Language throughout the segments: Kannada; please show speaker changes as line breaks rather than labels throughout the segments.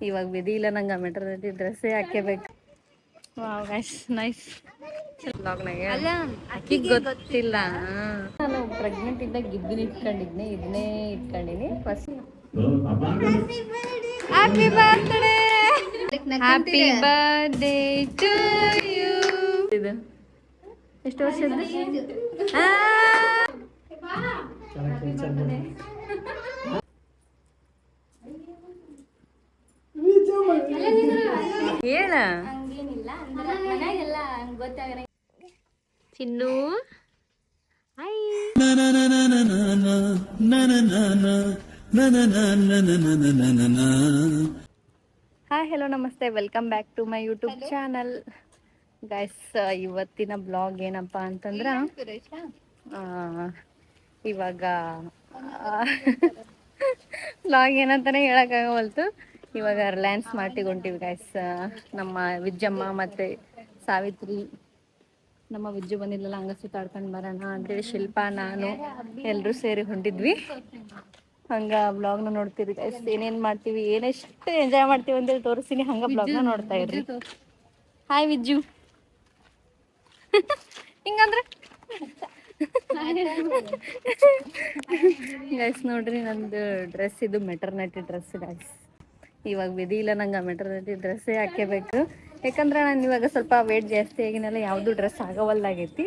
ಇವಾಗ ವಿಧಿ ಇಲ್ಲ ನಂಗೆ ಮೆಟರ್ನಿಟಿ ಡ್ರೆಸ್ಸೇ ಹಾಕೇಬೇಕು. Wow guys nice. ಬ್ಲಾಗ್ನಾಗೆ ಅಕ್ಕಿಗೆ ಗೊತ್ತಿಲ್ಲ. ನಾನು ಪ್ರೆಗ್ನೆಂಟ್ ಇದ್ದಾಗ ಗಿದ್ದಿನ ಇಟ್ಕೊಂಡಿದ್ನೆ, ಇದನ್ನೇ ಇಟ್ಕೊಂಡಿನಿ first. Happy birthday, happy birthday to you. ಇದು ಎಷ್ಟು ವರ್ಷದ್ದು? ಹೇಳ ಚಿನ್ನು. ಹಾಯ್ ಹೆಲೋ ನಮಸ್ತೆ, welcome back to my YouTube channel guys. ಇವತ್ತಿನ ಬ್ಲಾಗ್ ಏನಪ್ಪ ಅಂತಂದ್ರೆ ಇವಾಗ ಬ್ಲಾಗ್ ಏನಂತಾನೆ ಹೇಳಕ್ಕಾಗವಲ್ತು. ಇವಾಗ ರಿಲಯನ್ಸ್ ಮಾರ್ಟಿಗೆ ಹೊಂಟಿವಿ ಗೈಸ್. ನಮ್ಮ ವಿಜ್ಜಮ್ಮ ಮತ್ತೆ ಸಾವಿತ್ರಿ, ನಮ್ಮ ವಿಜ್ಜು ಬಂದಿಲ್ಲಲ್ಲ, ಹಂಗ ಸುತ್ತಾಡ್ಕೊಂಡು ಬರೋಣ ಅಂತೇಳಿ ಶಿಲ್ಪ ನಾನು ಎಲ್ಲರೂ ಸೇರಿ ಹೊಂಟಿದ್ವಿ. ಹಂಗ ಬ್ಲಾಗ್ನ ನೋಡ್ತೀರಿ ಗೈಸ್. ಏನೇನು ಮಾಡ್ತೀವಿ, ಏನೆಷ್ಟು ಎಂಜಾಯ್ ಮಾಡ್ತೀವಿ ಅಂತೇಳಿ ತೋರಿಸ್ತೀನಿ. ಹಂಗ ಬ್ಲಾಗ್ನ ನೋಡ್ತಾ ಇರ್ರಿ. ಹಾಯ್ ವಿಜ್ಜು. ಹಿಂಗಂದ್ರೆ ಗೈಸ್ ನೋಡ್ರಿ, ನಂದು ಡ್ರೆಸ್ ಇದು ಮೆಟರ್ನಿಟಿ ಡ್ರೆಸ್ ಗೈಸ್. ಇವಾಗ ವಿಧಿ ಇಲ್ಲ ನಂಗೆ ಮೆಟರ್ನಿಟಿ ಡ್ರೆಸ್ಸೇ ಹಾಕೇಬೇಕು. ಯಾಕಂದ್ರೆ ನಾನು ಇವಾಗ ಸ್ವಲ್ಪ ವೇಟ್ ಜಾಸ್ತಿ ಆಗಿನೆಲ್ಲ ಯಾವುದು ಡ್ರೆಸ್ ಆಗವಲ್ಲಾಗೈತಿ.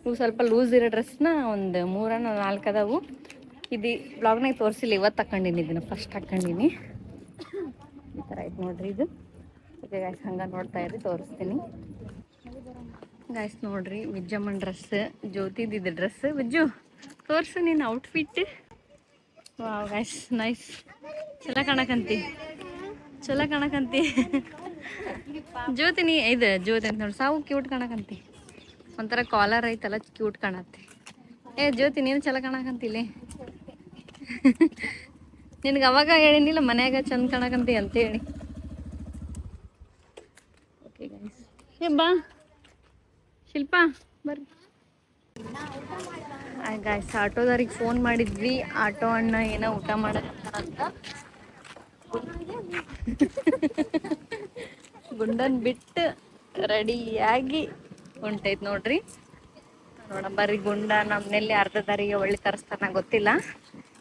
ಇವು ಸ್ವಲ್ಪ ಲೂಸ್ ಇರೋ ಡ್ರೆಸ್ನ ಒಂದು 3-4 ಅದಾವು. ಇದು ಬ್ಲಾಗ್ನಾಗ ತೋರಿಸಿಲ್ಲ, ಇವತ್ತು ಹಾಕೊಂಡಿನಿ. ಇದನ್ನು ಫಸ್ಟ್ ಹಾಕೊಂಡಿನಿ. ಈ ಥರ ಆಯ್ತು ನೋಡ್ರಿ ಇದು. ಓಕೆ ಗೈಸ್, ಹಂಗೆ ನೋಡ್ತಾ ಇರಿ, ತೋರಿಸ್ತೀನಿ ಗೈಸ್. ನೋಡ್ರಿ ವಿಜ್ಜಮ್ಮನ ಡ್ರೆಸ್, ಜ್ಯೋತಿದಿದ್ದು ಡ್ರೆಸ್. ವಿಜ್ಜು ತೋರಿಸು ನೀನು ಔಟ್ಫಿಟ್. Wow guys nice. ಚಲೋ ಕಾಣಕಂತಿ, ಚಲೋ ಕಾಣಕಂತಿ. ಜ್ಯೋತಿ ನೀ ಇದು ಜ್ಯೋತಿ ಅಂತ ನೋಡಿ, ಸಾವು ಕ್ಯೂಟ್ ಕಾಣಕಂತಿ. ಒಂಥರ ಕಾಲರ್ ಐತಲ್ಲ, ಕ್ಯೂಟ್ ಕಾಣತ್ತೆ. ಜ್ಯೋತಿ ನೀನು ಚಲೋ ಕಾಣಕಂತಿಲ್ಲ. ನಿನಗೆ ಅವಾಗ ಹೇಳಿನಿಲ್ಲ ಮನ್ಯಾಗ ಚಂದ ಕಾಣಕಂತಿ ಅಂತ ಹೇಳಿ. ಓಕೆ ಗೈಸ್, ಬಾ ಶಿಲ್ಪ ಬರ್ರಿ. ಗಾಯ್ಸ್, ಆಟೋದವ್ರಿಗೆ ಫೋನ್ ಮಾಡಿದ್ವಿ. ಆಟೋ ಅಣ್ಣ ಏನೋ ಊಟ ಮಾಡಕಂತ ಗುಂಡನ್ ಬಿಟ್ಟು ರೆಡಿಯಾಗಿ ಹೊಂಟೈತ್ ನೋಡ್ರಿ. ನೋಡಂಬರ್ರಿ, ಗುಂಡ ನಮ್ಮನೆಲ್ಲಿ ಅರ್ಧ ದಾರಿಗೆ ಒಳ್ಳೆ ತರಿಸ್ತಾನ ಗೊತ್ತಿಲ್ಲ.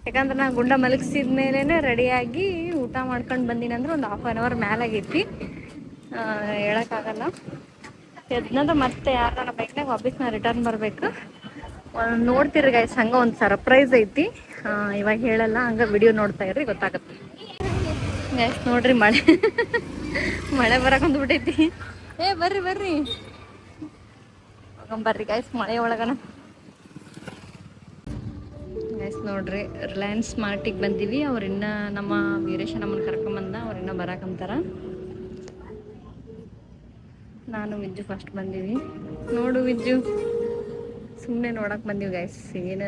ಯಾಕಂದ್ರೆ ನಾನು ಗುಂಡ ಮಲಗಿಸಿದ ಮೇಲೇ ರೆಡಿಯಾಗಿ ಊಟ ಮಾಡ್ಕೊಂಡು ಬಂದಿನಿ. ಅಂದ್ರೆ ಒಂದು 1/2 hour ಮೇಲಾಗೈತಿ. ಹೇಳೋಕ್ಕಾಗಲ್ಲ. ಎದ್ನಂದ್ರೆ ಮತ್ತೆ ಯಾರ ಬೈಕ್ನಾಗ ವಾಪಸ್ ನಾ ರಿಟರ್ನ್ ಬರಬೇಕು. ನೋಡ್ತಿರಿ ಗೈಸ್, ಹಂಗೆ ಒಂದು ಸರ್ಪ್ರೈಸ್ ಐತಿ. ಇವಾಗ ಹೇಳಲ್ಲ, ಹಂಗೆ ವಿಡಿಯೋ ನೋಡ್ತಾ ಇರ್ರಿ, ಗೊತ್ತಾಗತ್ತೆ ಗೈಸ್. ನೋಡ್ರಿ, ಮಳೆ ಬರಕೊಂಡ್ ಬಿಟ್ಟೈತಿ. ಬರ್ರಿ ಬರ್ರಿ ಬರ್ರಿ ಗೈಸ್, ಮಳೆ ಒಳಗನ ಗೈಸ್. ನೋಡ್ರಿ, ರಿಲಯನ್ಸ್ ಮಾರ್ಟಿಗೆ ಬಂದೀವಿ. ಅವ್ರಿನ್ನ ನಮ್ಮ ವೀರೇಶ ನಮ್ಮನ್ನು ಕರ್ಕೊಂಬಂದ, ಅವ್ರಿನ್ನ ಬರಾಕಂತಾರ. ನಾನು ವಿಜ್ಜು ಫಸ್ಟ್ ಬಂದೀವಿ. ನೋಡು ವಿಜ್ಜು, ಸುಮ್ಮನೆ ನೋಡಕ್ಕೆ ಬಂದೀವಿ ಗೈಸ್. ಏನು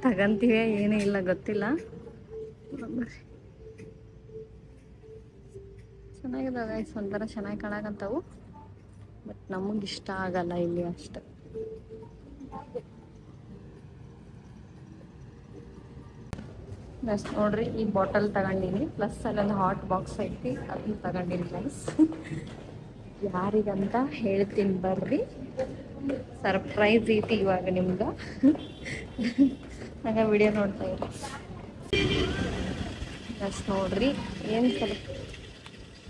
ತಗಂತೀವಿ ಏನೂ ಇಲ್ಲ ಗೊತ್ತಿಲ್ಲ. ಚೆನ್ನಾಗಿದಾವೆ ಗೈಸ್, ಒಂಥರ ಚೆನ್ನಾಗಿ ಕಾಣಕಂತಾವು. ಬಟ್ ನಮಗೆ ಇಷ್ಟ ಆಗಲ್ಲ ಇಲ್ಲಿ ಅಷ್ಟು. ಗೈಸ್ ನೋಡ್ರಿ, ಈ ಬಾಟಲ್ ತಗೊಂಡಿನಿ, ಪ್ಲಸ್ ಅಲ್ಲೊಂದು ಹಾಟ್ ಬಾಕ್ಸ್ ಐತಿ, ಅದನ್ನ ತಗೊಂಡಿನಿ ಗೈಸ್. ಯಾರಿಗಂತ ಹೇಳ್ತೀನಿ ಬರ್ರಿ, ಸರ್ಪ್ರೈಸ್ ಐತಿ ಇವಾಗ ನಿಮ್ಗೆ. ಹಂಗೆ ವಿಡಿಯೋ ನೋಡ್ತಾ ಇರಿ ಗೈಸ್. ನೋಡ್ರಿ, ಏನು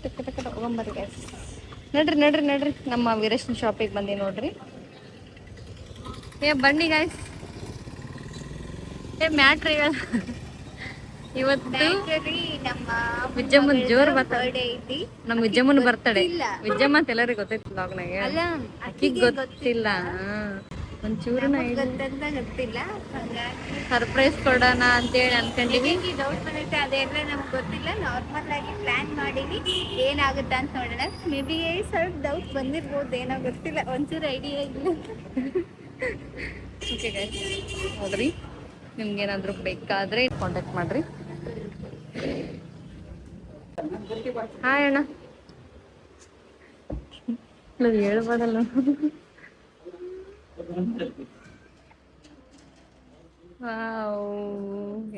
ಟಕ್ಕ ಹೋಗಂಬರ್ರಿ ಗೈಸ್. ನಡ್ರಿ ನಡ್ರಿ ನಡ್ರಿ, ನಮ್ಮ ವೀರೇಶನ್ ಶಾಪಿಗೆ ಬಂದಿ ನೋಡ್ರಿ. ಬನ್ನಿ ಗೈಸ್. ಮ್ಯಾಟ್ರಿ ಇವತ್ತು ವಿಜ್ಜಮ್ಮನ್ ಜೋರ್ ಬರ್ತಾಡೆ ಐತಿ. ನಮ್ಮ ವಿಜ್ಜಮ್ಮನ್ ಬರ್ತಡೆ. ವಿಜ್ಜಮ್ಮ ಅಂತ ಎಲ್ಲರಿಗೂ ಗೊತ್ತೈತಿ ಬ್ಲಾಗ್ನಾಗೆ, ಅಕ್ಕಿಗೆ ಗೊತ್ತಿಲ್ಲ. ಒಂಚೂರು ಗೊತ್ತಿಲ್ಲ, ಸರ್ಪ್ರೈಸ್ ಕೊಡೋಣ ಅಂತೇಳಿ ಅನ್ಕೊಂಡಿವಿ. ಡೌಟ್ ಬಂದೈತೆ, ಅದೆಲ್ಲ ನಮ್ಗೆ ಗೊತ್ತಿಲ್ಲ. ನಾರ್ಮಲ್ ಆಗಿ ಪ್ಲಾನ್ ಮಾಡೀವಿ, ಏನಾಗುತ್ತೆ ಅಂತ ನೋಡೋಣ. ಮೇ ಬಿ ಸ್ವಲ್ಪ ಡೌಟ್ ಬಂದಿರ್ಬೋದು, ಏನೋ ಗೊತ್ತಿಲ್ಲ, ಒಂಚೂರು ಐಡಿಯಾ ಇಲ್ಲ. ಓಕೆ ಗೈಸ್, ಹೌದ್ರಿ, ನಿಮ್ಗೇನಾದರೂ ಬೇಕಾದರೆ ಕಾಂಟ್ಯಾಕ್ಟ್ ಮಾಡಿರಿ. ಹಾಯ್ ಅಣ್ಣ. ಹೇಳ್ಬೋದಲ್ಲ. ವಾವ್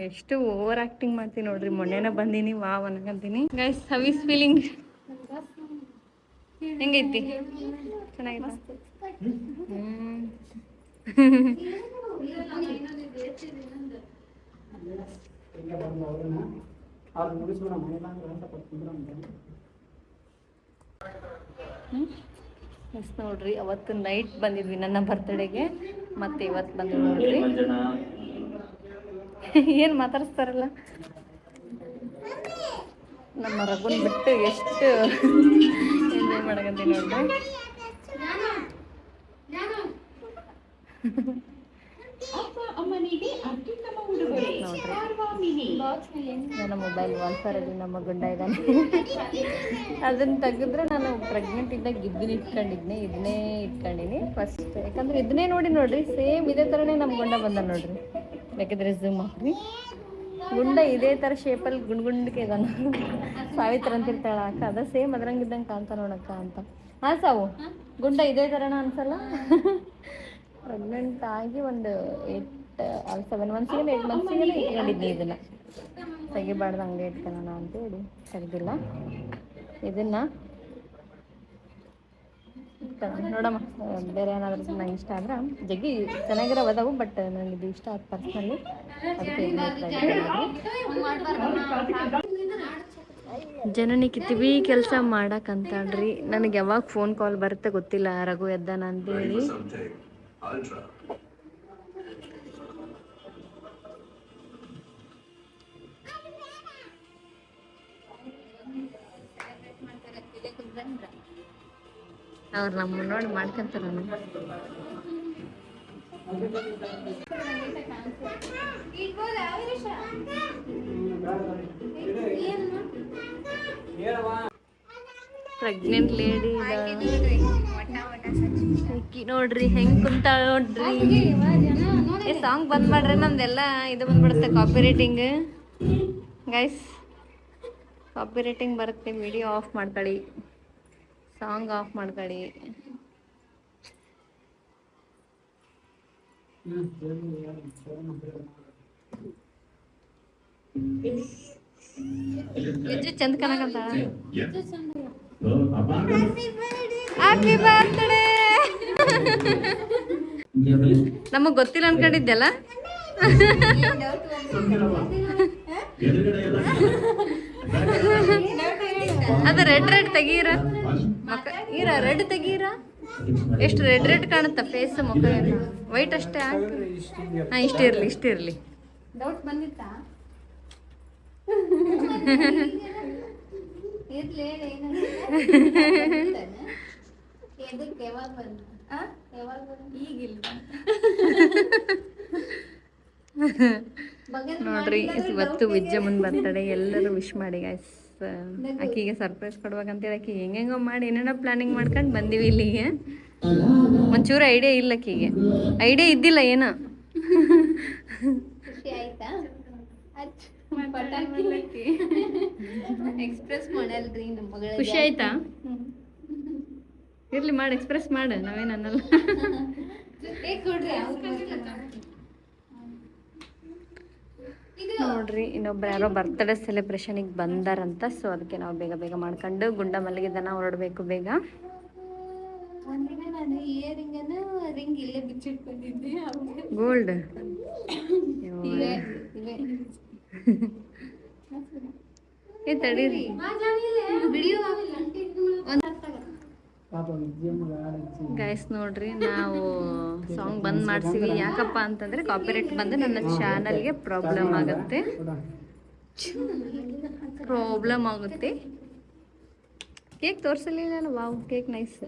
ಎಷ್ಟು ಓವರ್ ಆಕ್ಟಿಂಗ್ ಮಾಡ್ತೀನಿ ನೋಡ್ರಿ. ಮೊನ್ನೆನ ಬಂದೀನಿ ವಾವ್ ಅನ್ಕಂತೀನಿ. Guys how is feeling? ಹೆಂಗೈತಿ? ಚೆನ್ನಾಗಿತ್ತು. ಎಸ್ ನೋಡ್ರಿ, ಅವತ್ತು ನೈಟ್ ಬಂದಿದ್ವಿ ನನ್ನ ಬರ್ತ್ಡೇಗೆ, ಮತ್ತೆ ಇವತ್ತು ಬಂದ್ವಿ ನೋಡ್ರಿ. ಏನು ಮಾತಾಡಿಸ್ತಾರಲ್ಲ ನಮ್ಮ ರಘುನ್ ಬಿಟ್ಟು ಎಷ್ಟು ಎಂಜಾಯ್ ಮಾಡಕಂತೀನಿ ನೋಡ್ರಿ. ನನ್ನ ಮೊಬೈಲ್ ವಾಲ್ಫರಲ್ಲಿ ನಮ್ಮ ಗುಂಡ ಇದ್ದಾನೆ. ಅದನ್ನು ತೆಗೆದ್ರೆ ನಾನು ಪ್ರೆಗ್ನೆಂಟ್ ಇದ್ದಾಗ ಇದನ್ನೇ ಇಟ್ಕೊಂಡಿನಿ ಫಸ್ಟ್. ಯಾಕಂದ್ರೆ ಇದನ್ನೇ ನೋಡ್ರಿ ಸೇಮ್ ಇದೇ ಥರನೇ ನಮ್ಮ ಗುಂಡ ಬಂದ ನೋಡ್ರಿ. ಬೇಕಿದ್ರೆ ಝೂಮ್ ಹಾಕ್ರಿ. ಗುಂಡ ಇದೇ ಥರ ಶೇಪಲ್ಲಿ ಗುಂಡ್ಗೆ ಇದಾನ. ಸಾವಿತ್ರ ಅಂತಿರ್ತಾಳ ಅಕ್ಕ, ಅದ ಸೇಮ್ ಅದ್ರಂಗಿದ್ದಂಗೆ ಕಾಣ್ತಾ ನೋಡಕ್ಕ ಅಂತ. ಹಾಂ ಸಾವು, ಗುಂಡ ಇದೇ ಥರನ ಅನ್ಸಲ್ಲ? ಪ್ರೆಗ್ನೆಂಟ್ ಆಗಿ ಒಂದು 7 ಮಂತ್ಸಿಗೆ 8 ಮಂತ್ಸಿಗೆ ಇಟ್ಕೊಂಡಿದ್ನಿ. ಇದನ್ನು ತೆಗಿಬಾರ್ದು, ಹಂಗೆ ಇಟ್ಕೊಳ್ಳೋಣ ಅಂತೇಳಿ ತೆಗ್ದಿಲ್ಲ. ಇದನ್ನು ನೋಡಮ್ಮ, ಬೇರೆ ಏನಾದರೂ ನಂಗೆ ಇಷ್ಟ ಆದ್ರೆ ಜಗ್ಗಿ ಚೆನ್ನಾಗಿರೋ ಅದಾವು, ಬಟ್ ನನಗೆ ಇದು ಇಷ್ಟ ಆಯ್ತು ಪರ್ಸ್ನಲಿ, ಅದಕ್ಕೆ ಜನನಿ ಕಿತ್ತಿವಿ ಕೆಲಸ ಮಾಡಕ್ಕಂತಾಳ್ರಿ. ನನಗೆ ಯಾವಾಗ ಫೋನ್ ಕಾಲ್ ಬರುತ್ತೆ ಗೊತ್ತಿಲ್ಲ, ರಘು ಎದ್ದಾನ ಅಂತೇಳಿ. ಅವ್ರು ನಮ್ಮ ನೋಡಿ ಮಾಡ್ಕೊಂತಾರ. ಪ್ರೆಗ್ನೆಂಟ್ ಲೇಡಿ ನೋಡ್ರಿ ಹೆಂಗ್ ಕುಂತಾಳ ನೋಡ್ರಿ. ಸಾಂಗ್ ಬಂದ್ ಮಾಡ್ರಿ, ನಮ್ದೆಲ್ಲ ಇದು ಬಂದ್ಬಿಡುತ್ತೆ copy writing. Guys copy writing ಬರುತ್ತೆ. ವಿಡಿಯೋ ಆಫ್ ಮಾಡ್ಕೊಳ್ಳಿ, ಸಾಂಗ್ ಆಫ್ ಮಾಡ್ಕೊಳ್ಳಿ. ಚಂದ ಕನಕಂತ ಹ್ಯಾಪಿ ಬರ್ತ್ಡೇ. ನಮಗ್ ಗೊತ್ತಿಲ್ಲ ಅನ್ಕೊಂಡಿದ್ದೆಲ್ಲ. ಅದು ರೆಡ್ ತೆಗೀರ ಮಕ್ಕ ಈರ, ರೆಡ್ ತೆಗೀರ. ಎಷ್ಟು ರೆಡ್ ಕಾಣುತ್ತ ಫೇಸ್, ಮುಖ ವೈಟ್ ಅಷ್ಟೇ ಹಾಕಿ. ಹಾಂ, ಇಷ್ಟಿರ್ಲಿ. ಡೌಟ್ ಬಂದಿತ್ತಾ? ನೋಡ್ರಿ, ಇವತ್ತು ವಿಜ್ಜಮ್ಮನ್ ಬರ್ತಡೆ. ಎಲ್ಲರೂ ವಿಶ್ ಮಾಡಿ ಗೈಸ್. ಆಕಿಗೆ ಸರ್ಪ್ರೈಸ್ ಕೊಡ್ಬೇಕಂತೇಳಿ ಆಕಿಗೆ ಹೆಂಗೆಂಗೋ ಮಾಡಿ ಏನೇನೋ ಪ್ಲಾನಿಂಗ್ ಮಾಡ್ಕೊಂಡು ಬಂದೀವಿ ಇಲ್ಲಿಗೆ. ಒಂಚೂರು ಐಡಿಯಾ ಇಲ್ಲ ಆಕಿಗೆ, ಐಡಿಯಾ ಇದ್ದಿಲ್ಲ ಏನೋ. ಖುಷಿ ಆಯ್ತಾ? ಇರ್ಲಿ, ಮಾಡಿ ಎಕ್ಸ್ಪ್ರೆಸ್ ಮಾಡು, ನಾವೇನು ಅನ್ನಲ್ಲ. ನೋಡ್ರಿ, ಇನ್ನೊಬ್ರು ಯಾರೋ ಬರ್ತ್ಡೇ ಸೆಲೆಬ್ರೇಷನಿಗೆ ಬಂದಾರಂತ. ಸೊ ಅದಕ್ಕೆ ನಾವು ಬೇಗ ಬೇಗ ಮಾಡ್ಕೊಂಡು ಗುಂಡ ಮಲಗಿದನ ಹೊರಡಬೇಕು ಬೇಗ. ಗೋಲ್ಡ್ ತಡೀರಿ. ಗೈಸ್ ನೋಡ್ರಿ, ನಾವು ಸಾಂಗ್ ಬಂದ್ ಮಾಡ್ತೀವಿ. ಯಾಕಪ್ಪ ಅಂತಂದ್ರೆ ಕಾಪಿರೈಟ್ ಬಂದು ನನ್ನ ಚಾನಲ್ಗೆ ಪ್ರಾಬ್ಲಮ್ ಆಗುತ್ತೆ. ಕೇಕ್ ತೋರಿಸಲಿಲ್ಲ. Wow, cake nice.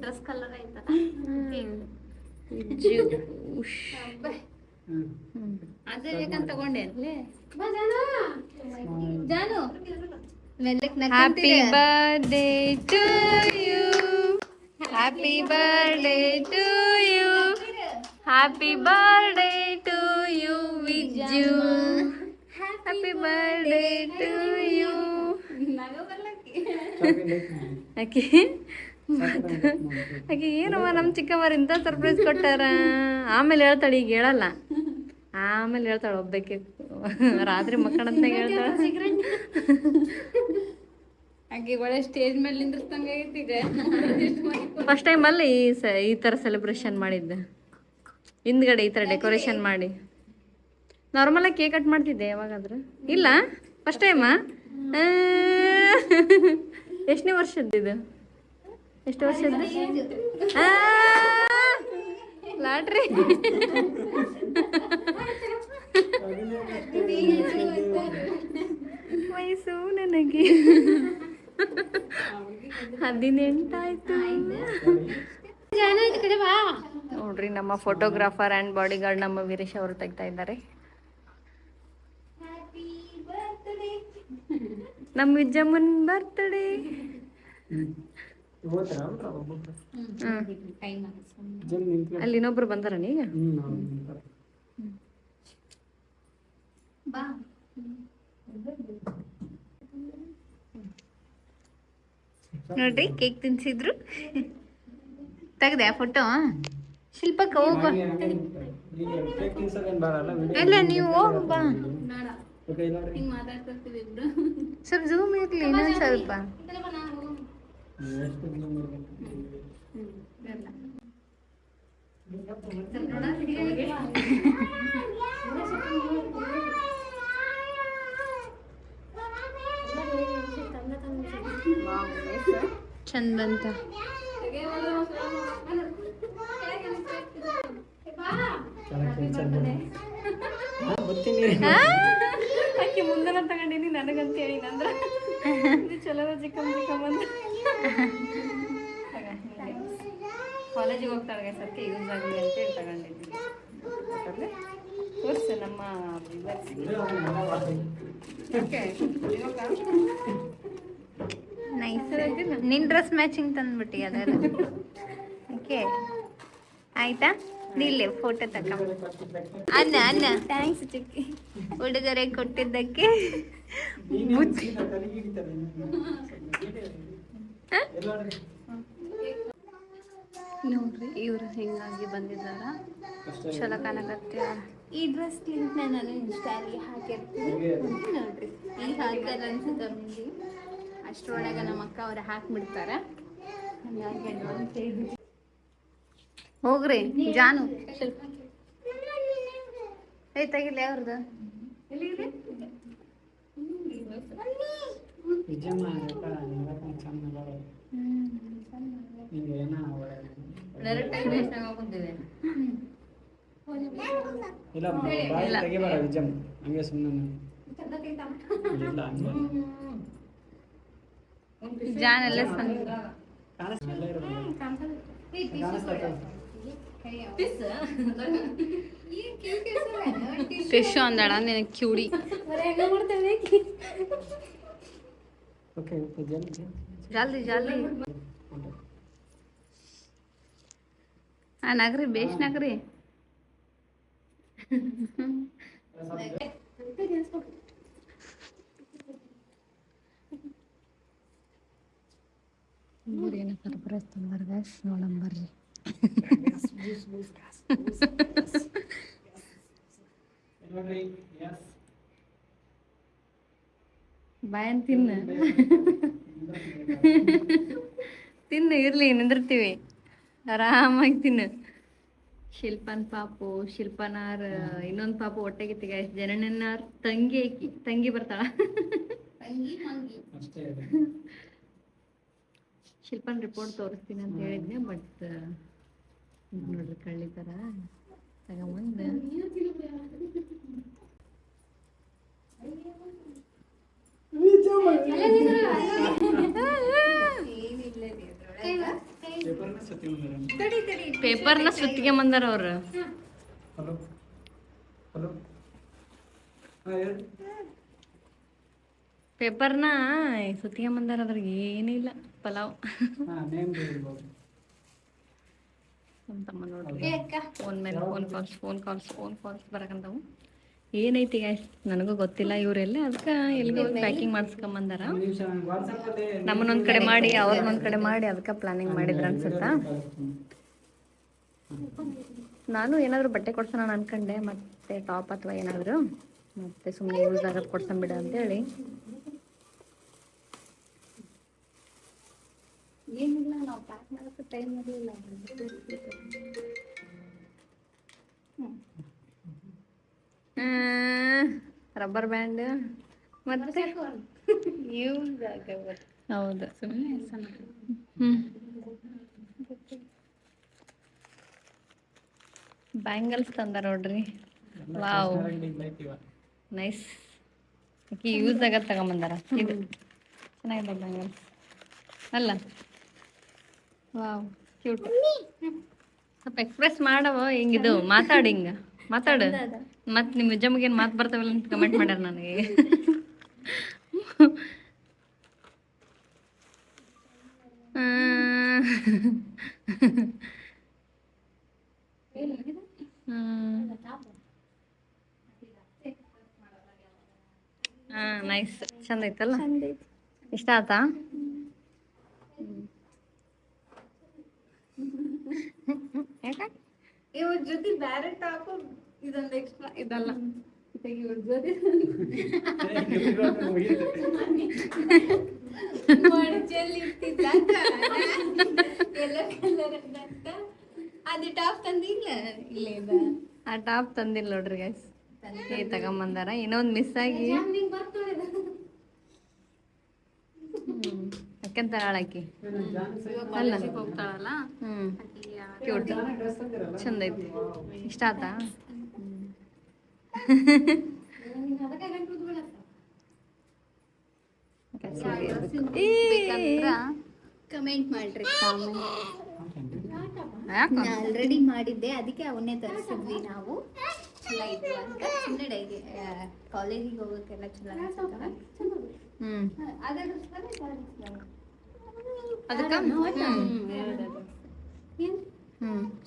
Dress colour ಆಯ್ತಾ? ಅದೇ ಬೇಕಂತ ತಗೊಂಡೆ. ಜಾನು, happy birthday to you, happy birthday to you, happy birthday to you Vijju, happy birthday to you. ಆಕೆ ಆಕೆ ಏನವ ನಮ್ಮ ಚಿಕ್ಕಮ್ಮರು ಇಂಥ ಸರ್ಪ್ರೈಸ್ ಕೊಟ್ಟಾರ. ಆಮೇಲೆ ಹೇಳ್ತಾಳೆ, ಈಗ ಹೇಳಲ್ಲ. ಆಮೇಲೆ ಹೇಳ್ತಾಳೆ ಒಬ್ಬಕ್ಕೆ ರಾತ್ರಿ ಮಕ್ಕಳಂತಾಗ ಹೇಳ್ತಾಳೆ.
ಹಾಗೆ ಒಳ್ಳೆ ಸ್ಟೇಜ್ ಮೇಲೆ ನಿಂದ್ರಸ್ತಂಗೆ ಆಗೈತಿ.
ಫಸ್ಟ್ ಟೈಮ್ ಅಲ್ಲಿ ಈ ಥರ ಸೆಲೆಬ್ರೇಷನ್ ಮಾಡಿದ್ದೆ, ಹಿಂದ್ಗಡೆ ಈ ಥರ ಡೆಕೋರೇಷನ್ ಮಾಡಿ. ನಾರ್ಮಲಾಗಿ ಕೇಕ್ ಕಟ್ ಮಾಡ್ತಿದ್ದೆ ಯಾವಾಗಾದ್ರೆ, ಇಲ್ಲ ಫಸ್ಟ್ ಟೈಮಾ? ಎಷ್ಟನೇ ವರ್ಷದ್ದಿದು? ಎಷ್ಟು ವರ್ಷದ್ದು? ಲಾಟ್ರಿ. ವಯಸ್ಸು ನನಗೆ 18 ಆಯ್ತು. ನೋಡ್ರಿ ನಮ್ಮ ಫೋಟೋಗ್ರಾಫರ್ ಆ್ಯಂಡ್ ಬಾಡಿ ಗಾರ್ಡ್ ನಮ್ಮ ವೀರೇಶ್ ಅವರು ತೆಗ್ತಾ ಇದ್ದಾರೆ. ನಮ್ಮ ವಿಜಯಮ್ಮನ್ ಬರ್ತ್ಡೇ. ಅಲ್ಲಿ ಇನ್ನೊಬ್ರು ಬಂದಾರ ಈಗ ನೋಡ್ರಿ ಕೇಕ್ ತಿನ್ಸಿದ್ರು. ತೆಗ್ದೆ ಫೋಟೋ? ಶಿಲ್ಪಕ್ಕ ಹೋಗ. ಇಲ್ಲ ನೀವು ಹೋಗ ಬಾ. ಸ್ವಲ್ಪ ಜೂಮ್ ಇರ್ಲಿ ಇನ್ನೊಂದು ಸ್ವಲ್ಪ. ಚಂದ ಬಂತ. ಆಕೆ ಮುಂದನ ತಗೊಂಡಿನಿ ನನಗಂತ ಹೇಳಿ ನಂದ್ರ ಇದು ಚಲೋ ಚಿಕ್ಕಮ್ಮ ಚಿಕ್ಕಮ್ಮಂದ ಕಾಲೇಜಿಗೆ ಹೋಗ್ತಾಳೆ ಸತ್ಯ ಯೂಸ್ ಆಗಲಿ ಅಂತೇಳಿ ತಗೊಂಡಿದ್ದೀನಿ. ತೋರಿಸು ನಮ್ಮ ನೈಸ್. ನಿನ್ನ ಡ್ರೆಸ್ ಮ್ಯಾಚಿಂಗ್ ತಂದ್ಬಿಟ್ಟು ಅದೆಲ್ಲ ಓಕೆ ಆಯ್ತಾ? ನಿಲ್ಲೆ ಫೋಟೋ ತಕ. ಅನ್ನ ಅನ್ನ ಥ್ಯಾಂಕ್ಸ್ ಚಿಕ್ಕಿ ಉಡುಗೊರೆ ಕೊಟ್ಟಿದ್ದಕ್ಕೆ. ನೋಡ್ರಿ ಇವ್ರು ಹಿಂಗಾಗಿ ಬಂದಿದ್ದಾರ, ಚಲೋ ಕಾಣಕತ್ತೀರ. ಈ ಡ್ರೆಸ್ ಲಿಂಕ್ ನಾನು ಇನ್ಸ್ಟಾಲಿ ಹಾಕಿರ್ತೀನಿ ನೋಡ್ರಿ. ಈಗ ಹಾಕಲ್ಲ ಅನ್ಸುತ್ತೆ ಮಂದಿ, ಅಷ್ಟರೊಳಗೆ ನಮ್ಮ ಅಕ್ಕ ಅವ್ರು ಹಾಕ್ಬಿಡ್ತಾರ. ಹೋಗ್ರಿ ಜಾನು ಸ್ವಲ್ಪ ತೆಗಿಲ್ಲ ಅವ್ರದ್ದು. ಜಾನ್ ಎಲ್ಲ ಫಿಶ್ ಅಂದಳ ನಿನಗೆ ಕ್ಯೂಡಿ. ಜಲ್ದಿ ಜಲ್ದಿ ನಗರಿ ಬೇಷ್ ನಗರಿ. ಏನು ಸರ್ಪ್ರೈಸ್ ತಂದಾರ ಗೈಸ್, ನೋಡಂ ಬರ್ರಿ. ಬಾಯನ್ ತಿನ್ನ ತಿನ್ನು, ಇರ್ಲಿ ನಿಂದಿರ್ತೀವಿ, ಆರಾಮಾಗಿ ತಿನ್ನು. ಶಿಲ್ಪನ್ ಪಾಪು, ಶಿಲ್ಪನಾರ್ ಇನ್ನೊಂದು ಪಾಪು ಹೊಟ್ಟೆಗಿತ್ತು ಗೈಸ್. ಜನನನ್ನಾರ್ ತಂಗಿ ಐಕಿ, ತಂಗಿ ಬರ್ತಾಳ. ಶಿಲ್ಪನ್ ರಿಪೋರ್ಟ್ ತೋರಿಸ್ತೀನಿ ಅಂತ ಹೇಳಿದ್ನೆ, ಬಟ್ ನೋಡ್ರಿ ಕಳ್ಳಿ ಥರ ತಗೊಂಬಂದು ಪೇಪರ್ನ ಸುತ್ತಿಗೆ ಬಂದಾರ ಅವ್ರು. ಪೇಪರ್ನ ಸುತ್ತಿಗೆ ಬಂದಾರ, ಅದ್ರಾಗ ಏನಿಲ್ಲ ಪಲಾವ್. ನಮ್ಮ ತಮ್ಮ ನೋಡ್ರಿ ಫೋನ್ ಮೇಲೆ ಫೋನ್ ಕಾಲ್ಸ್ ಬರಕಂತಾವು. ಏನೈತಿ ಗೈಸ್ ನನಗೂ ಗೊತ್ತಿಲ್ಲ, ಇವರೆಲ್ಲ ಅದಕ್ಕೆ ಎಲ್ಲಿಗೆ ಪ್ಯಾಕಿಂಗ್ ಮಾಡಿಸ್ಕೊಂಬಂದಾರ. ನಮ್ಮನ್ನೊಂದು ಕಡೆ ಮಾಡಿ ಅವ್ರನ್ನೊಂದು ಕಡೆ ಮಾಡಿ ಅದಕ್ಕೆ ಪ್ಲಾನಿಂಗ್ ಮಾಡಿದ್ರ ಅನ್ಸುತ್ತಾ. ನಾನು ಏನಾದರೂ ಬಟ್ಟೆ ಕೊಡ್ಸೋಣ ಅನ್ಕೊಂಡೆ, ಮತ್ತೆ ಟಾಪ್ ಅಥವಾ ಏನಾದರೂ, ಮತ್ತೆ ಸುಮ್ಮನೆ ಯೂಸ್ ಆಗೋದು ಕೊಡ್ಸಂಬಿಡ ಅಂತೇಳಿ. ಏನಿಲ್ಲ, ನಾವು ಪ್ಯಾಕ್ ಮಾಡೋಕ್ಕೆ ಟೈಮ್ ಇರಲಿಲ್ಲ. ರಬ್ಬರ್ ಬ್ಯಾಂಡ್ ಮತ್ತೆ ಯೂಸ್ ಆಗವ. ಹೌದು, ಬ್ಯಾಂಗಲ್ಸ್ ತಂದ ನೋಡ್ರಿ. Wow, nice. ಯೂಸ್ ಆಗತ್ತೆ ತಗೊಂಬಂದಾರ. ಇದು ಚೆನ್ನಾಗಿದೆ ಬ್ಯಾಂಗಲ್ಸ್ ಅಲ್ಲ? Wow, cute. ಸ್ವಲ್ಪ ಎಕ್ಸ್ಪ್ರೆಸ್ ಮಾಡವ, ಹಿಂಗಿದು ಮಾತಾಡಿ, ಹಿಂಗ ಮಾತಾಡು. ಮತ್ತೆ ನಿಮ್ಮ ನಿಜಮ್ಗೇನು ಮಾತು ಬರ್ತಾವಲ್ಲ ಅಂತ ಕಮೆಂಟ್ ಮಾಡ್ಯಾರ ನನಗೆ. ನೈಸ್, ಚಂದ ಐತಲ್ಲ? ಇಷ್ಟ ಆತಾ?
ಇವ್ರ ಜೊತೆ ಬ್ಯಾರೆ ಟಾಪ್ ಇದೊಂದು ಎಕ್ಸ್ಟ್ರಾ ಇದಲ್ಲ. ಇವ್ರ ಜೊತೆ ಎಲ್ಲೋ ಕಲರ್ ಅದು ಟಾಪ್ ತಂದಿಲ್ಲ. ಇಲ್ಲೇ
ಆ ಟಾಪ್ ತಂದಿಲ್ಲ ನೋಡ್ರಿ ಗೈಸ್, ತಗೊಂಬಂದಾರ. ಇನ್ನೊಂದು ಮಿಸ್ ಆಗಿ ಯಾಕಂತಾಳ ಆಕಿ ಅಲ್ಲ?
ಹೋಗ್ತಾಳಲ್ಲ,
ಕ್ಯೂಟ್, ಚಂದ ಐತಿ. ಇಷ್ಟ ಆತಾ?
ಕಮೆಂಟ್ ಮಾಡ್ರಿ. ಆಲ್ರೆಡಿ ಮಾಡಿದ್ದೆ, ಅದಕ್ಕೆ ಅವನ್ನೇ ತರಿಸಿದ್ವಿ ನಾವು. ಚಲೋ ಇದ್ವು ಅಂತ ಸುಮ್ಮನೆ ಡೈಲಿ ಕಾಲೇಜಿಗೆ ಹೋಗೋಕ್ಕೆಲ್ಲ ಚಲೋ ಅನ್ಸುತ್ತಲ್ಲ.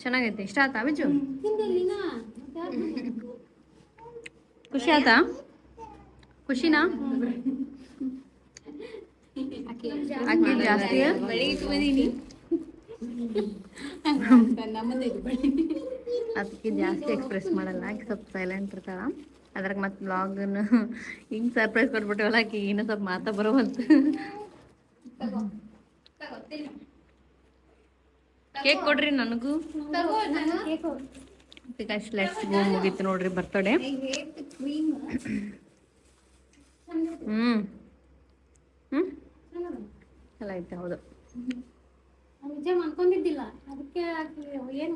ಚೆನ್ನಾಗೈತೆ. ಇಷ್ಟ ಆತಾ ಬಿಜು? ಖುಷಿ ಆತಾ? ಖುಷಿನಾ? ಅಕ್ಕಿ ಜಾಸ್ತಿ ಅದಕ್ಕೆ ಜಾಸ್ತಿ ಎಕ್ಸ್ಪ್ರೆಸ್ ಮಾಡಲ್ಲ, ಆಕೆ ಸ್ವಲ್ಪ ಸೈಲೆಂಟ್ ಇರ್ತಾಳ. ಅದ್ರಾಗ ಮತ್ತೆ ಬ್ಲಾಗನ್ನು ಹಿಂಗೆ ಸರ್ಪ್ರೈಸ್ ಕೊಟ್ಬಿಟ್ಟವಲ್ಲ, ಆಕೆ ಇನ್ನೂ ಸ್ವಲ್ಪ ಮಾತಾ ಬರೋವಂತ. ಕೇಕ್ ಕೊಡ್ರಿ ನನಗೂ. ಲೆಟ್ಸ್ ಗೋ, ಮುಗೀತು ನೋಡ್ರಿ ಬರ್ತಡೇ. ಚಲೋ ಐತೆ. ಹೌದು,
ನಿಜ ಅನ್ಕೊಂಡಿದ್ದಿಲ್ಲ, ಅದಕ್ಕೆ ಏನು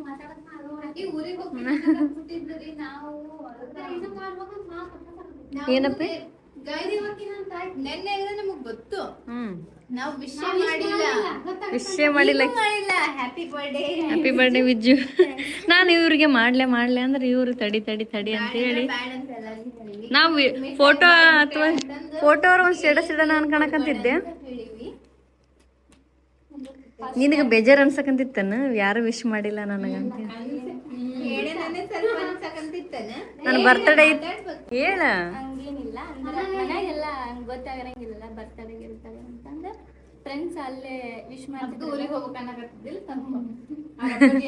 ಏನಪ್ಪಿ
ನೆನ್ನೆ ನಮಗ್ ಗೊತ್ತು, ನಾವು ವಿಷಯ
ಮಾಡಿಲ್ಲ.
Happy birthday,
happy birthday Vijju. ನಾನು ಇವ್ರಿಗೆ ಮಾಡ್ಲೆ ಅಂದ್ರೆ ಇವ್ರು ತಡಿ ಅಂತ ಹೇಳಿ ನಾವು ಫೋಟೋ ಅಥವಾ ಫೋಟೋ ಒಂದು ಸ್ಟೇಟಸ್ ಇಡೋಣ ಅನ್ಕೊಳಕಂತಿದ್ದೆ. ನಿನಗೆ ಬೇಜಾರು ಅನ್ಸಕಂತಿತ್ತನ ಯಾರು ವಿಶ್ ಮಾಡಿಲ್ಲ ನನಗಂತ? ನನ್ನ ಬರ್ತಡೇ ಹೇಳ.
ಹಂಗೇನಿಲ್ಲ, ಮನೆಗೆಲ್ಲ ಗೊತ್ತಾಗಂಗಿಲ್ಲ ಬರ್ತಡೇ ಗಿರ್ತಾರೆ ಅಂತಂದ್ರೆ ಫ್ರೆಂಡ್ಸ್ ಅಲ್ಲೇ ವಿಶ್ ಮಾಡಿ ಊರಿಗೆ ಹೋಗ್ಬೇಕನ್ನಕತ್ತಿದ್ದಿಲ್ಲ.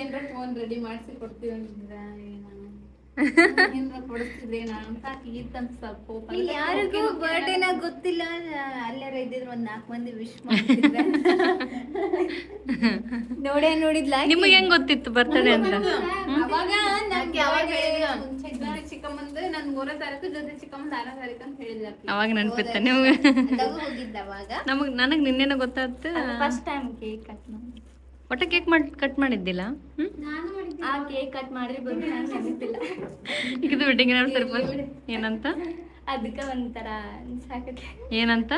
ಏನಾರ ಫೋನ್ ರೆಡಿ ಮಾಡಿಸಿ ಕೊಡ್ತೀವಿ ಅಂತಿದ್ರ, ಯಾರಿಗೂ ಬರ್ಡೇನ ಗೊತ್ತಿಲ್ಲ. ಅಲ್ಲಾರ ಇದ್ದಿದ್ರು ಒಂದ್ 4 ಮಂದಿ ವಿಶ್ ಮಾಡ್ತಿದ್ರ. ನೋಡಿದ್ಲ.
ನಿಮಗೆ ಹೆಂಗ್ ಗೊತ್ತಿತ್ತು ಬರ್ತಡೇ ಅಂತ?
ಅವಾಗ ಚಿಕ್ಕಮ್ಮಂದು ನನ್ 3ನೇ ತಾರೀಕು, ಜೊತೆ ಚಿಕ್ಕಮ್ಮಂದು 6ನೇ ತಾರೀಕು ಅಂತ ಹೇಳಿದ್ಲ.
ಅವಾಗ ನೆನ್ಪಿತ್ತ ನಿಮ್ಗೆ?
ಹೋಗಿದ್ದ ಅವಾಗ.
ನನಗ್ ನಿನ್ನೆನ ಗೊತ್ತಾಯ್ತು.
ಫಸ್ಟ್ ಟೈಮ್ ಕೇಕ್ ಕಟ್ ಮಾಡಿ,
ಒಟ್ಟ ಕೇಕ್ ಕಟ್ ಮಾಡಿದ್ದಿಲ್ಲ.
ಆ ಕೇಕ್ ಕಟ್ ಮಾಡ್ರಿ ಬಂದು ನಾನು ನೆನಪಿಲ್ಲ.
ಇದು ವೆಡ್ಡಿಂಗ್ ಏನಂತ
ಅದಕ್ಕೆ ಒಂಥರ ಅನ್ಸಾಕತ್ತೆ.
ಏನಂತ?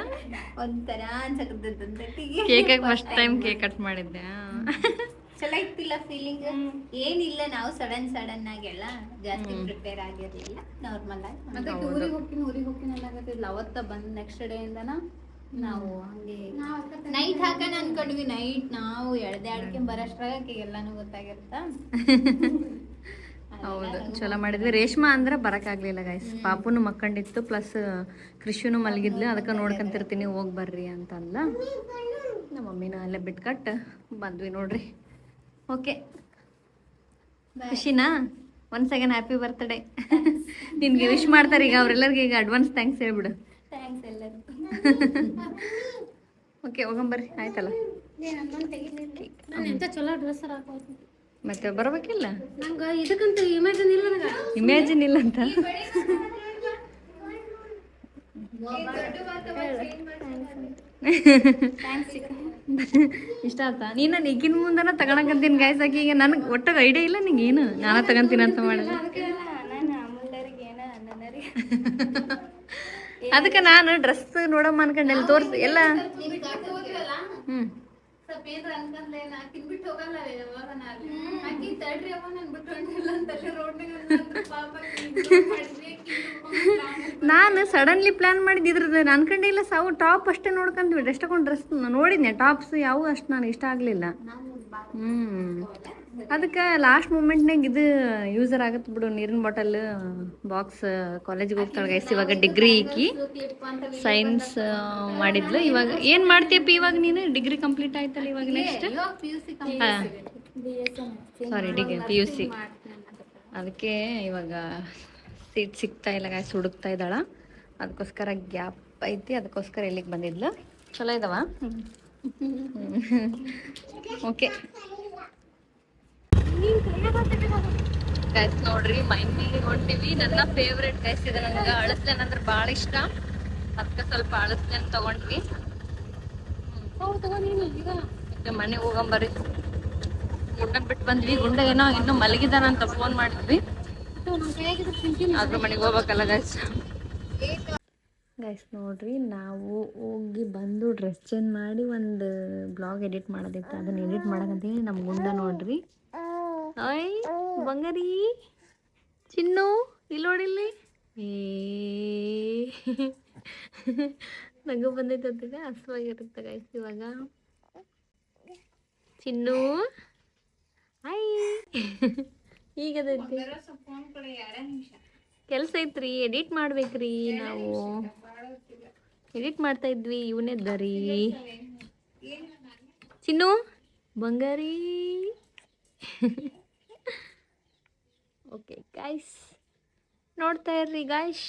ಒಂಥರ ಅನ್ಸಾಕತ್ತಂತೆ.
Cake first time cake cut ಮಾಡಿದ್ದೆ.
ಚಲೋ ಇತ್ತಿಲ್ಲ ಫೀಲಿಂಗ್. ಏನಿಲ್ಲ, ನಾವು ಸಡನ್ ಆಗೆಲ್ಲ ಜಾಸ್ತಿ ಪ್ರಿಪೇರ್ ಆಗಿರ್ಲಿಲ್ಲ, ನಾರ್ಮಲ್ ಆಗಿ. ಮತ್ತೆ ಊರಿಗೆ ಹೋಗ್ತೀನಿ ಅನ್ನಾಗತ್ತಿಲ್ಲ. ಅವತ್ತ ಬಂದ್ ನೆಕ್ಸ್ಟ್ ಡೇ ಇಂದನ ನಾವು ಹಂಗೆ ನೈಟ್ ಹಾಕೋಣ ಅನ್ಕೊಂಡ್ವಿ. ನೈಟ್ ನಾವು ಎಳ್ದಾಡ್ಕೊಂಡ್ ಬರೋಷ್ಟ್ರಾಗ ಎಲ್ಲಾನು ಗೊತ್ತಾಗಿರುತ್ತ.
ಹೌದು, ಚಲೋ ಮಾಡಿದ್ವಿ. ರೇಷ್ಮಾ ಅಂದ್ರೆ ಬರಕ್ಕಾಗ್ಲಿಲ್ಲ ಗೈಸ್, ಪಾಪುನು ಮಕ್ಕಂಡಿತ್ತು, ಪ್ಲಸ್ ಕೃಷಿನು ಮಲಗಿದ್ಲು. ಅದಕ್ಕೆ ನೋಡ್ಕೊಂತಿರ್ತೀನಿ, ಹೋಗಿ ಬರ್ರಿ ಅಂತ ಅಂದ್ಲ. ನಮ್ಮ ಮಮ್ಮಿನ ಅಲ್ಲೇ ಬಿಟ್ಕಟ್ಟು ಬಂದ್ವಿ ನೋಡ್ರಿ. ಓಕೆ, ಖುಷಿನಾ? Once again happy birthday. ನಿನ್ಗೆ ವಿಶ್ ಮಾಡ್ತಾರೆ ಈಗ ಅವ್ರೆಲ್ಲರಿಗೆ, ಈಗ ಅಡ್ವಾನ್ಸ್ ಥ್ಯಾಂಕ್ಸ್ ಹೇಳ್ಬಿಡು.
ಥ್ಯಾಂಕ್ಸ್ ಎಲ್ಲರಿಗೂ.
ಓಕೆ ಹೋಗಂಬರ್ರಿ, ಆಯ್ತಲ್ಲ.
ನಾನು ಎಂತ ಚಲೋ ಡ್ರೆಸ್ ಹಾಕೋದು
ಮತ್ತೆ ಬರಬೇಕಿಲ್ಲ,
ನಂಗೆ ಇದಕ್ಕಂತ ಇಮ್ಯಾಜಿನ್ ಇಲ್ಲ ನನಗೆ.
ಇಮ್ಯಾಜಿನ್ ಇಲ್ಲ ಅಂತ. ಇಷ್ಟ ಆಯ್ತಾ? ನೀನು ಈಗಿನ ಮುಂದನ ತಗೊಳಕಂತೀನಿ ಗಾಯ್ಸ್. ಆಕಿ ಈಗ ನನಗೆ ಒಟ್ಟಾಗ ಐಡಿಯಾ ಇಲ್ಲ ನಿಂಗೆ ಏನು ನಾನು ತಗೊಂತೀನಿ ಅಂತ ಮಾಡಿದೆ. ಅದಕ್ಕೆ ನಾನು ಡ್ರೆಸ್ ನೋಡಮ್ಮ ಅನ್ಕೊಂಡೆ, ಅಲ್ಲಿ ತೋರಿಸಿ ಎಲ್ಲ. ಹ್ಞೂ
ಸ್ವಲ್ಪ ಏನ್ರ ಅನ್ಕಂದ್ರೆ ಆಕಿನ್ ಬಿಟ್ಟು ಹೋಗಲ್ಲ ಯಾವಾಗ ನಾನು ಆಕಿ ತಡ್ರಿ ಅವ ನನ್ ಬಿಟ್ಟು ಹೊಂಟಿಲ್ಲ ಅಂತಲ್ಲಿ ರೋಡ್ನಾಗ ಪಾಪ
ನಾನು ಸಡನ್ಲಿ ಪ್ಲಾನ್ ಮಾಡಿದ್ದಿದ್ರದ್ದು ಅನ್ಕೊಂಡಿಲ್ಲ. ಸಾವು ಟಾಪ್ ಅಷ್ಟೇ ನೋಡ್ಕೊಂಡ್ವಿ, ಡ್ರೆಸ್ ತಗೊಂಡು ಡ್ರೆಸ್ ನೋಡಿದ್ನೆ, ಟಾಪ್ಸ್ ಯಾವು ಅಷ್ಟು ನನಗೆ ಇಷ್ಟ ಆಗಲಿಲ್ಲ. ಅದಕ್ಕೆ ಲಾಸ್ಟ್ ಮೂಮೆಂಟ್ನಾಗ ಇದು ಯೂಸರ್ ಆಗತ್ತೆ ಬಿಡು. ನೀರಿನ ಬಾಟಲ್ ಬಾಕ್ಸ್ ಕಾಲೇಜಿಗೆ ಹೋಗ್ತಾಳೆ ಗೈಸ್. ಇವಾಗ ಡಿಗ್ರಿ ಈಕಿ ಸೈನ್ಸ್ ಮಾಡಿದ್ಲು. ಇವಾಗ ಏನು ಮಾಡ್ತೀಯಪ್ಪ ಇವಾಗ ನೀನು? ಡಿಗ್ರಿ ಕಂಪ್ಲೀಟ್ ಆಯ್ತಲ್ಲ ಇವಾಗ ನೆಕ್ಸ್ಟ್? ಹಾಂ ಸಾರಿ, PUC. ಅದಕ್ಕೆ ಇವಾಗ ಸೀಟ್ ಸಿಗ್ತಾ ಇಲ್ಲ ಗೈಸ್, ಹುಡುಕ್ತಾ ಇದ್ದಾಳ. ಅದಕ್ಕೋಸ್ಕರ ಗ್ಯಾಪ್ ಐತಿ, ಅದಕ್ಕೋಸ್ಕರ ಇಲ್ಲಿಗೆ ಬಂದಿದ್ಲು. ಚಲೋ ಇದಾವ? ಓಕೆ ಗೈಸ್ ನೋಡ್ರಿ, ಮೈಂದಿಗೆ ಹೊಂಟಿವಿ. ನನ್ನ ಫೇವ್ರೆಟ್ ಗೈಸ್ ಇದೆ, ನನಗೆ ಅಳಸ್ಲೇನ್ ಅಂದ್ರೆ ಭಾಳ ಇಷ್ಟ. ಅದಕ್ಕೆ ಸ್ವಲ್ಪ ಅಳಸ್ಲೇನ್ ತಗೊಂಡ್ವಿ. ಈಗ ಮನೆಗೆ ಹೋಗಂಬರ್ರಿ. ಗುಂಡನ್ ಬಿಟ್ಟು ಬಂದ್ವಿ. ಗುಂಡ ಏನೋ ಇನ್ನೂ ಮಲಗಿದಾನಂತ ಫೋನ್ ಮಾಡಿದ್ವಿ. ಅದ್ರ ಮನೆಗೆ ಹೋಗ್ಬೇಕಲ್ಲ ಗೈಸ್. ಗೈಸ್ ನೋಡ್ರಿ, ನಾವು ಹೋಗಿ ಬಂದು ಡ್ರೆಸ್ ಚೇಂಜ್ ಮಾಡಿ ಒಂದು ಬ್ಲಾಗ್ ಎಡಿಟ್ ಮಾಡೋದಿತ್ತು. ಅದನ್ನ ಎಡಿಟ್ ಮಾಡಕಂತೀನಿ. ನಮ್ಮ ಗುಂಡ ನೋಡ್ರಿ, ಓಯ್ ಬಂಗಾರಿ ಚಿನ್ನು ಇಲ್ಲಿ ನೋಡಿಲ್ಲಿ. ನಗು ಬಂದೈತೆ ಅಂತಿದೆ, ಹಸುವಾಗಿರುತ್ತೆ ಗೈಸ್. ಇವಾಗ ಚಿನ್ನು ಹಾಯ್ ಈಗದೈತಿ. ಕೆಲಸ ಐತ್ರಿ, ಎಡಿಟ್ ಮಾಡ್ಬೇಕ್ರಿ. ನಾವು ಎಡಿಟ್ ಮಾಡ್ತಾ ಇದ್ವಿ. ಇವನೆದ್ದರಿ ಚಿನ್ನು ಬಂಗಾರಿ. ಓಕೆ ಗಾಯ್ಸ್, ನೋಡ್ತಾ ಇರ್ರಿ ಗಾಯ್ಸ್.